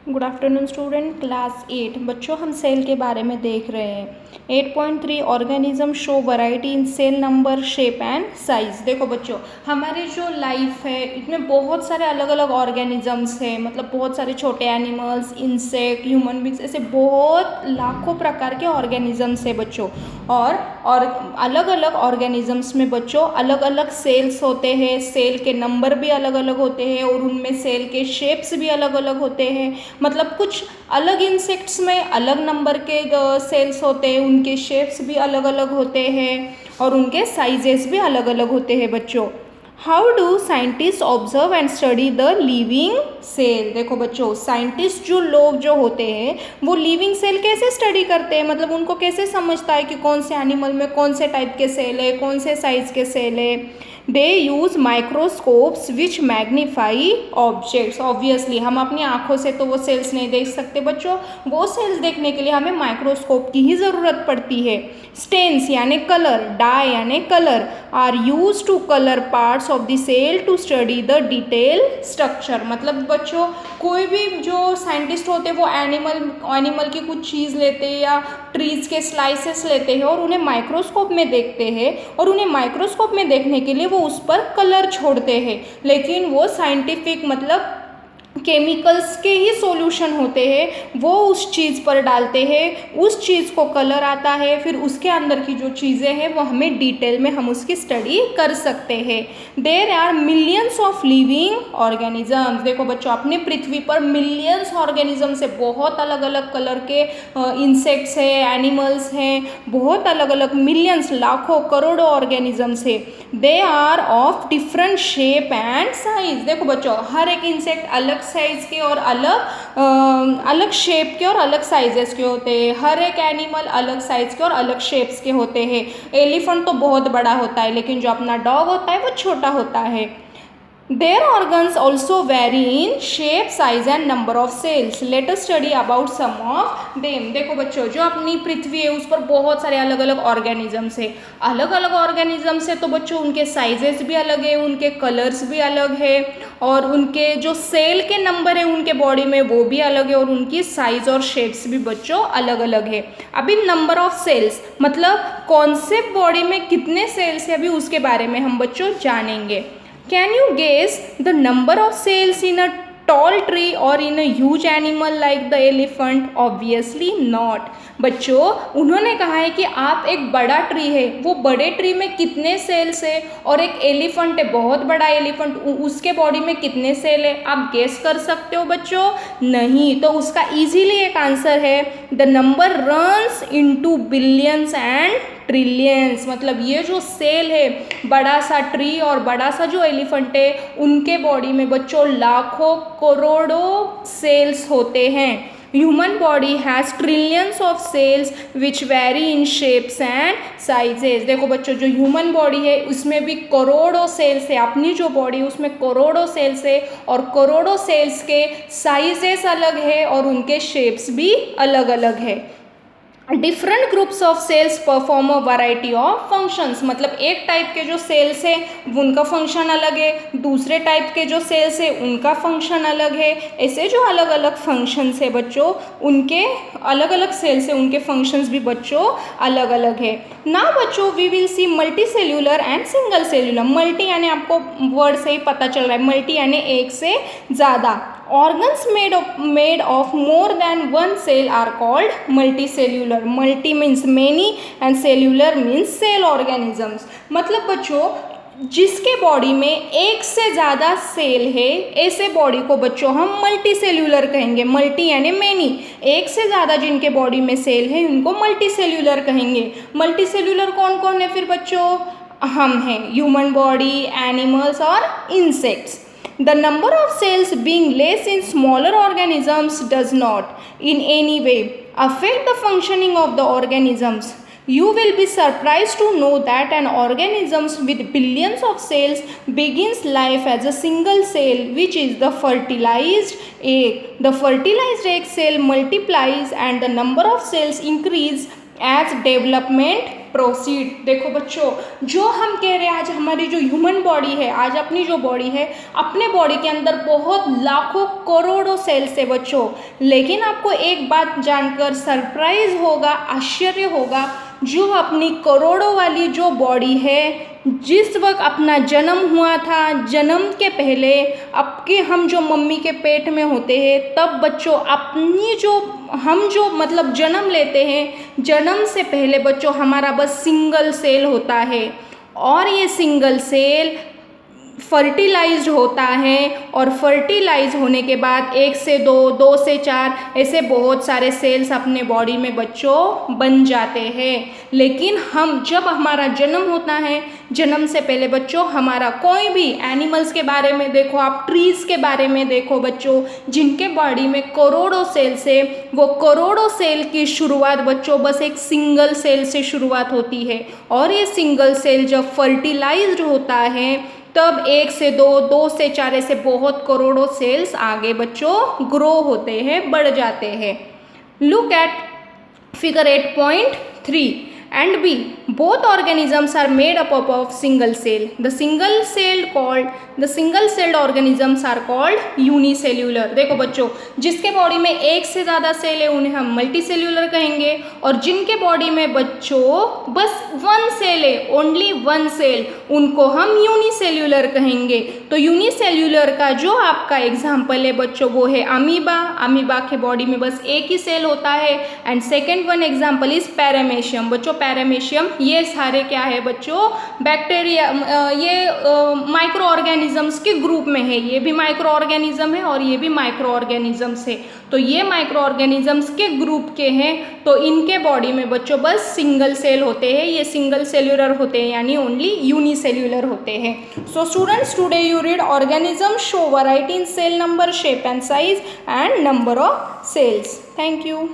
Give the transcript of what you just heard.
Good afternoon student, class 8। बच्चों, हम cell के बारे में देख रहे हैं। 8.3 organism show variety in cell number, shape and size. देखो बच्चों, हमारी जो लाइफ है इसमें बहुत सारे अलग अलग ऑर्गेनिजम्स हैं। मतलब बहुत सारे छोटे एनिमल्स, इंसेक्ट, ह्यूमन बींग्स, ऐसे बहुत लाखों प्रकार के ऑर्गेनिजम्स हैं बच्चों। और अलग अलग ऑर्गेनिजम्स में बच्चों अलग अलग सेल्स होते हैं। सेल के नंबर भी अलग अलग होते हैं और उनमें सेल के शेप्स भी अलग अलग होते हैं। मतलब कुछ अलग इंसेक्ट्स में अलग नंबर के सेल्स होते हैं, उनके शेप्स भी अलग अलग होते हैं और उनके साइजेस भी अलग अलग होते हैं बच्चों। How do scientist observe and study the living cell. देखो बच्चों, साइंटिस्ट जो लोग जो होते हैं वो लिविंग सेल कैसे स्टडी करते हैं, मतलब उनको कैसे समझता है कि कौन से एनिमल में कौन से टाइप के सेल है, कौन से साइज के सेल है। दे यूज़ माइक्रोस्कोप्स विच मैग्नीफाई ऑब्जेक्ट्स। ऑब्वियसली हम अपनी आंखों से तो वो सेल्स नहीं देख सकते बच्चों, वो सेल्स देखने के लिए हमें माइक्रोस्कोप की ही ज़रूरत पड़ती है। स्टेन्स यानी कलर, डाई यानी colour are use to colour parts of the cell to study the detail structure. मतलब बच्चों, कोई भी जो साइंटिस्ट होते हैं वो एनिमल की कुछ चीज़ लेते हैं या ट्रीज के स्लाइसेस लेते हैं और उन्हें माइक्रोस्कोप में देखते हैं और उन्हें माइक्रोस्कोप में देखने के लिए वो उस पर कलर छोड़ते हैं। लेकिन वो साइंटिफिक मतलब केमिकल्स के ही सॉल्यूशन होते हैं, वो उस चीज़ पर डालते हैं, उस चीज़ को कलर आता है, फिर उसके अंदर की जो चीज़ें हैं वो हमें डिटेल में हम उसकी स्टडी कर सकते हैं। There are millions of living organisms. देखो बच्चों, अपने पृथ्वी पर मिलियंस ऑर्गेनिजम्स है, बहुत अलग अलग कलर के इंसेक्ट्स हैं, एनिमल्स हैं, बहुत अलग अलग मिलियंस, लाखों करोड़ों ऑर्गेनिजम्स है। They are of different shape and size. देखो बच्चों, हर एक इंसेक्ट अलग साइज के और अलग शेप के और अलग साइजेस के होते हैं। हर एक एनिमल अलग साइज के और अलग शेप्स के होते हैं। एलिफेंट तो बहुत बड़ा होता है, लेकिन जो अपना डॉग होता है वो छोटा होता है। Their organs also vary in shape, size and number of cells. Let us study about some of them. देखो बच्चों, जो अपनी पृथ्वी है उस पर बहुत सारे अलग अलग ऑर्गेनिजम्स है। अलग अलग ऑर्गेनिजम्स है तो बच्चों उनके साइजेस भी अलग है, उनके कलर्स भी अलग है और उनके जो सेल के नंबर है उनके बॉडी में वो भी अलग है और उनकी साइज और शेप्स भी बच्चों अलग अलग है। अभी नंबर ऑफ सेल्स मतलब कौन से बॉडी में कितने सेल्स है, अभी उसके बारे में हम बच्चों जानेंगे। Can you guess the number of cells in a tall tree or in a huge animal like the elephant? Obviously not. बच्चों, उन्होंने कहा है कि आप एक बड़ा ट्री है, वो बड़े ट्री में कितने सेल्स है, और एक एलिफेंट है, बहुत बड़ा एलिफेंट, उसके बॉडी में कितने सेल है, आप गेस कर सकते हो बच्चों? नहीं। तो उसका इजीली एक आंसर है, the number runs into billions and trillions. मतलब ये जो सेल है, बड़ा सा ट्री और बड़ा सा जो एलिफेंट है, उनके बॉडी में बच्चों लाखों करोड़ों सेल्स होते हैं। Human body has trillions of cells which very in shapes and sizes. देखो बच्चों, जो ह्यूमन बॉडी है उसमें भी करोड़ों सेल्स है। अपनी जो बॉडी है उसमें करोड़ों सेल्स है और करोड़ों सेल्स के साइजेस अलग है और उनके शेप्स भी अलग अलग है। Different groups of cells perform a variety of functions. मतलब एक टाइप के जो सेल्स है उनका फंक्शन अलग है, दूसरे टाइप के जो सेल्स है उनका फंक्शन अलग है। ऐसे जो अलग अलग फंक्शंस है बच्चों, उनके अलग अलग सेल्स है, उनके फंक्शंस भी बच्चों अलग अलग है। ना बच्चों, we will see multicellular and single cellular. Multi यानी आपको वर्ड से ही पता चल रहा है, मल्टी यानी एक से ज़्यादा। Organs made of more than one cell are called multicellular. Multi means many and cellular means cell organisms. मतलब बच्चों, जिसके बॉडी में एक से ज़्यादा सेल है ऐसे बॉडी को बच्चों हम मल्टी सेल्यूलर कहेंगे। मल्टी यानी मैनी, एक से ज़्यादा जिनके बॉडी में सेल है उनको मल्टी सेल्यूलर कहेंगे। मल्टी सेल्यूलर कौन कौन है फिर बच्चों? हम हैं, ह्यूमन बॉडी, एनिमल्स और insects. The number of cells being less in smaller organisms does not in any way affect the functioning of the organisms. You will be surprised to know that an organism with billions of cells begins life as a single cell, which is the fertilized egg. The fertilized egg cell multiplies and the number of cells increase as development proceed. देखो बच्चों, जो हम कह रहे हैं आज हमारी जो ह्यूमन बॉडी है, आज अपनी जो बॉडी है, अपने बॉडी के अंदर बहुत लाखों करोड़ों सेल्स है बच्चों। लेकिन आपको एक बात जानकर सरप्राइज होगा, आश्चर्य होगा, जो अपनी करोड़ों वाली जो बॉडी है, जिस वक्त अपना जन्म हुआ था, जन्म के पहले आपके हम जो मम्मी के पेट में होते हैं, तब बच्चों अपनी जो हम जो मतलब जन्म लेते हैं, जन्म से पहले बच्चों हमारा बस सिंगल सेल होता है और ये सिंगल सेल फर्टिलाइज्ड होता है और फर्टिलाइज होने के बाद 1 से 2, 2 से 4 ऐसे बहुत सारे सेल्स अपने बॉडी में बच्चों बन जाते हैं। लेकिन हम जब हमारा जन्म होता है, जन्म से पहले बच्चों हमारा कोई भी एनिमल्स के बारे में देखो, आप ट्रीज़ के बारे में देखो बच्चों, जिनके बॉडी में करोड़ों सेल्स है, वो करोड़ों सेल की शुरुआत बच्चों बस एक सिंगल सेल से शुरुआत होती है। और ये सिंगल सेल जब फर्टिलाइज्ड होता है तब 1 से 2, 2 से 4 ऐसे बहुत करोड़ों सेल्स आगे बच्चों ग्रो होते हैं, बढ़ जाते हैं। Look at figure 8.3 and B. Both organisms are made up of single cell. The single celled organisms are called unicellular. देखो बच्चों, जिसके बॉडी में एक से ज़्यादा सेल है उन्हें हम मल्टीसेल्यूलर कहेंगे, और जिनके बॉडी में बच्चों बस 1 सेल है, ओनली 1 सेल, उनको हम यूनिसेल्यूलर कहेंगे। तो यूनिसेल्यूलर का जो आपका एग्जाम्पल है बच्चों वो है अमीबा। अमीबा के बॉडी में बस एक ही सेल होता है। And second one example is paramecium. बच्चों पैरामेशियम ये सारे क्या है बच्चों, बैक्टीरिया, ये माइक्रो ऑर्गेनिजम्स के ग्रुप में है। ये भी माइक्रो ऑर्गेनिज्म है और ये भी माइक्रो ऑर्गेनिजम्स है। तो ये माइक्रो ऑर्गेनिजम्स के ग्रुप के हैं, तो इनके बॉडी में बच्चों बस सिंगल सेल होते हैं, ये सिंगल सेल्यूलर होते हैं, यानी ओनली यूनिसेल्यूलर होते हैं। So students, today you read organism show variety in cell number, shape and size and number of cells. Thank you.